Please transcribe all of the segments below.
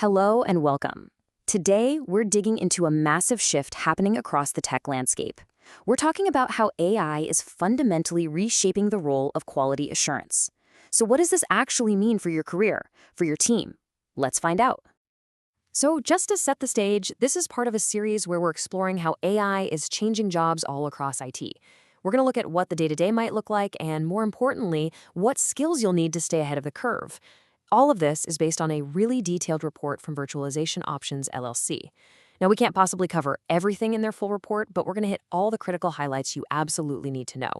Hello and welcome. Today, we're digging into a massive shift happening across the tech landscape. We're talking about how AI is fundamentally reshaping the role of quality assurance. So what does this actually mean for your career, for your team? Let's find out. So just to set the stage, this is part of a series where we're exploring how AI is changing jobs all across IT. We're going to look at what the day-to-day might look like and, more importantly, what skills you'll need to stay ahead of the curve. All of this is based on a really detailed report from Virtualization Options LLC. Now, we can't possibly cover everything in their full report, but we're going to hit all the critical highlights you absolutely need to know.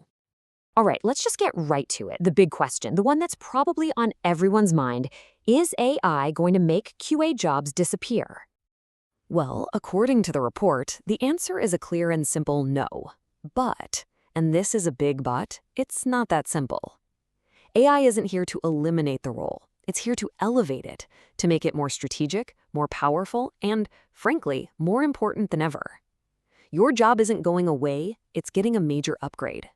All right, let's just get right to it. The big question, the one that's probably on everyone's mind, is AI going to make QA jobs disappear? Well, according to the report, the answer is a clear and simple no. But, and this is a big but, it's not that simple. AI isn't here to eliminate the role. It's here to elevate it, to make it more strategic, more powerful, and, frankly, more important than ever. Your job isn't going away, it's getting a major upgrade.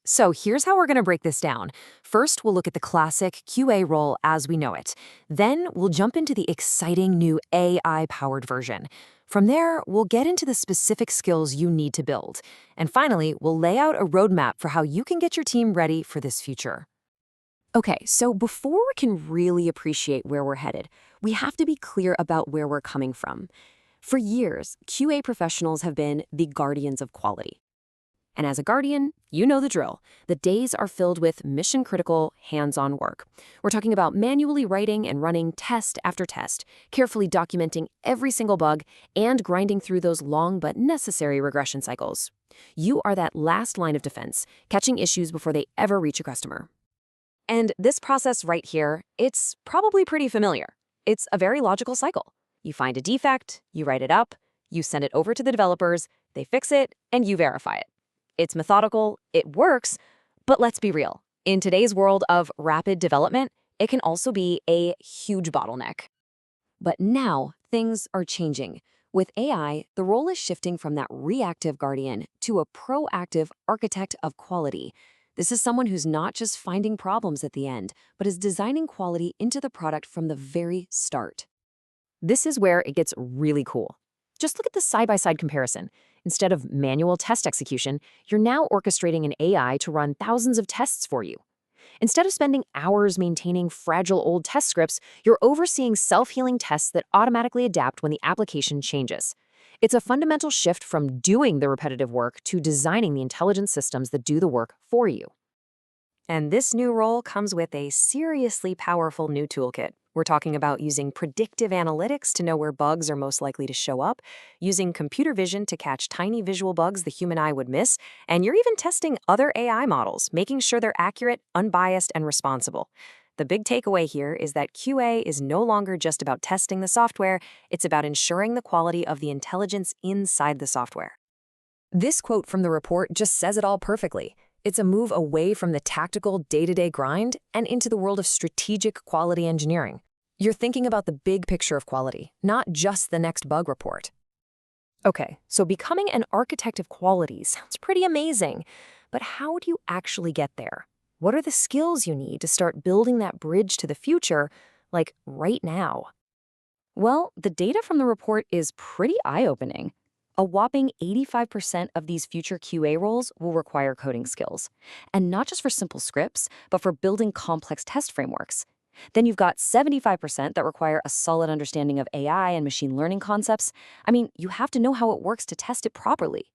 So here's how we're going to break this down. First, we'll look at the classic QA role as we know it. Then, we'll jump into the exciting new AI-powered version. From there, we'll get into the specific skills you need to build. And finally, we'll lay out a roadmap for how you can get your team ready for this future. Okay, so before we can really appreciate where we're headed, we have to be clear about where we're coming from. For years, QA professionals have been the guardians of quality. And as a guardian, you know the drill. The days are filled with mission-critical, hands-on work. We're talking about manually writing and running test after test, carefully documenting every single bug, and grinding through those long but necessary regression cycles. You are that last line of defense, catching issues before they ever reach a customer. And this process right here, it's probably pretty familiar. It's a very logical cycle. You find a defect, you write it up, you send it over to the developers, they fix it, and you verify it. It's methodical, it works, but let's be real. In today's world of rapid development, it can also be a huge bottleneck. But now, things are changing. With AI, the role is shifting from that reactive guardian to a proactive architect of quality. This is someone who's not just finding problems at the end, but is designing quality into the product from the very start. This is where it gets really cool. Just look at the side-by-side comparison. Instead of manual test execution, you're now orchestrating an AI to run thousands of tests for you. Instead of spending hours maintaining fragile old test scripts, you're overseeing self-healing tests that automatically adapt when the application changes. It's a fundamental shift from doing the repetitive work to designing the intelligent systems that do the work for you. And this new role comes with a seriously powerful new toolkit. We're talking about using predictive analytics to know where bugs are most likely to show up, using computer vision to catch tiny visual bugs the human eye would miss, and you're even testing other AI models, making sure they're accurate, unbiased, and responsible. The big takeaway here is that QA is no longer just about testing the software, it's about ensuring the quality of the intelligence inside the software. This quote from the report just says it all perfectly. It's a move away from the tactical day-to-day grind and into the world of strategic quality engineering. You're thinking about the big picture of quality, not just the next bug report. Okay, so becoming an architect of quality sounds pretty amazing, but how do you actually get there? What are the skills you need to start building that bridge to the future, like right now? Well, the data from the report is pretty eye-opening. A whopping 85% of these future QA roles will require coding skills. And not just for simple scripts, but for building complex test frameworks. Then you've got 75% that require a solid understanding of AI and machine learning concepts. I mean, you have to know how it works to test it properly.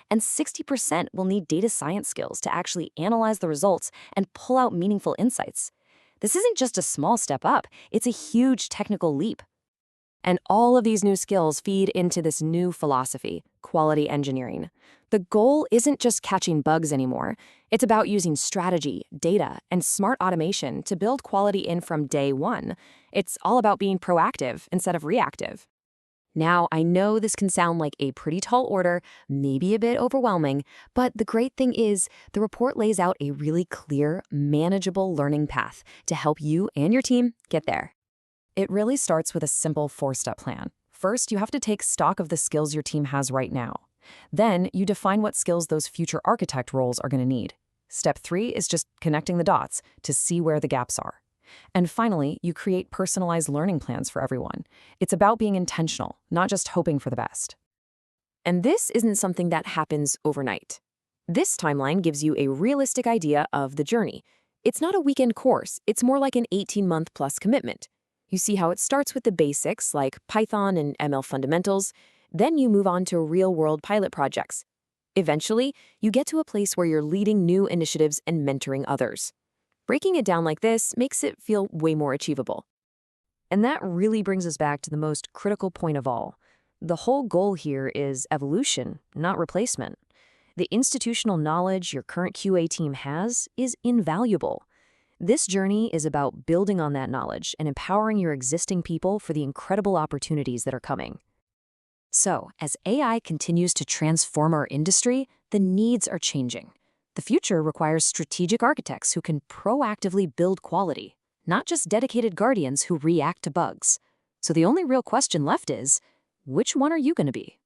And 60% will need data science skills to actually analyze the results and pull out meaningful insights. This isn't just a small step up, it's a huge technical leap. And all of these new skills feed into this new philosophy, quality engineering. The goal isn't just catching bugs anymore. It's about using strategy, data, and smart automation to build quality in from day one. It's all about being proactive instead of reactive. Now, I know this can sound like a pretty tall order, maybe a bit overwhelming, but the great thing is the report lays out a really clear, manageable learning path to help you and your team get there. It really starts with a simple 4-step plan. First, you have to take stock of the skills your team has right now. Then, you define what skills those future architect roles are going to need. Step 3 is just connecting the dots to see where the gaps are. And finally, you create personalized learning plans for everyone. It's about being intentional, not just hoping for the best. And this isn't something that happens overnight. This timeline gives you a realistic idea of the journey. It's not a weekend course, it's more like an 18-month plus commitment. You see how it starts with the basics like Python and ML fundamentals, then you move on to real-world pilot projects. Eventually, you get to a place where you're leading new initiatives and mentoring others. Breaking it down like this makes it feel way more achievable. And that really brings us back to the most critical point of all. The whole goal here is evolution, not replacement. The institutional knowledge your current QA team has is invaluable. This journey is about building on that knowledge and empowering your existing people for the incredible opportunities that are coming. So, as AI continues to transform our industry, the needs are changing. The future requires strategic architects who can proactively build quality, not just dedicated guardians who react to bugs. So the only real question left is, which one are you going to be?